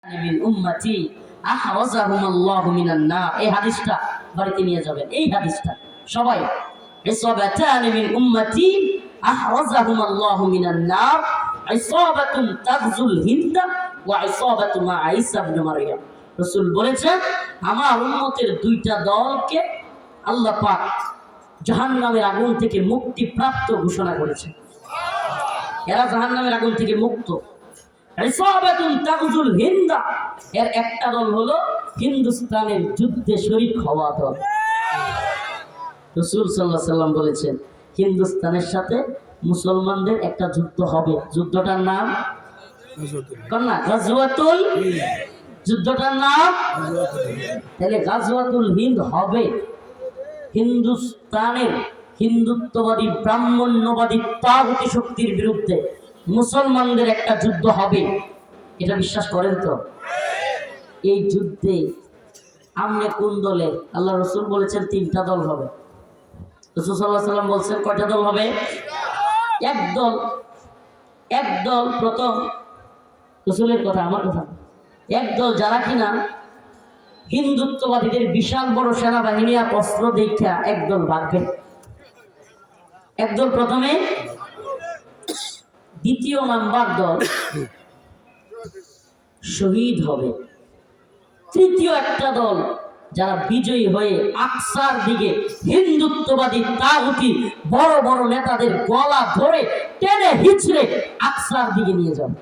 মিন উম্মতি আহরাজাহুমুল্লাহু মিনান নার। এই হাদিসটা বাড়িতে নিয়ে যাবেন। এই হাদিসটা সবাই, ইসাবাতান মিন উম্মতি আহরাজাহুমুল্লাহু মিনান নার, ইসাবাতুন তাগজুল হিন্দা ওয়া ইসাবাতু মা ঈসা ইবনে মারইয়াম। রাসূল বলেছেন, আমার উম্মতের দুইটা দলকে আল্লাহ পাক জাহান্নামের আগুন থেকে মুক্তি প্রাপ্ত ঘোষণা করেছেন। এরা জাহান্নামের আগুন থেকে মুক্ত। ইসাবাতুন তাগজুল হিন্দা, এর একটা দল হলো হিন্দুস্তানের যুদ্ধে শরীক হওয়া দল। রাসূল সাল্লাল্লাহু আলাইহি সাল্লাম বলেছেন, হিন্দুস্তানের সাথে মুসলমানদের একটা যুদ্ধ হবে। যুদ্ধটার নাম কন্যা গাজওয়াতুল, যুদ্ধটার নাম তাহলে গাজওয়াতুল হিন্দ হবে। হিন্দুস্তানের হিন্দুত্ববাদী ব্রাহ্মণ্যবাদী তাগুতি শক্তির বিরুদ্ধে মুসলমানদের একটা যুদ্ধ হবে। এটা বিশ্বাস করেন তো? এই যুদ্ধে আমনে কোন দলে? আল্লাহ রসুল বলেছেন তিনটা দল হবে। রাসূল সাল্লাল্লাহু আলাইহি সাল্লাম বলছেন কয়টা দল হবে? এক দল প্রথম, রসুলের কথা, আমার কথা। এক দল যারা কিনা হিন্দুত্ববাদীদের বিশাল বড় সেনাবাহিনী আর অস্ত্র দেখা একদল ভাগবে। একদল প্রথমে, দ্বিতীয় নাম্বার দল শহীদ হবে। তৃতীয় একটা দল যারা বিজয়ী হয়ে আকসার দিকে হিন্দুত্ববাদী তাগুতি বড় বড় নেতাদের গলা ধরে টেনে হিচড়ে আকসার দিকে নিয়ে যাবে।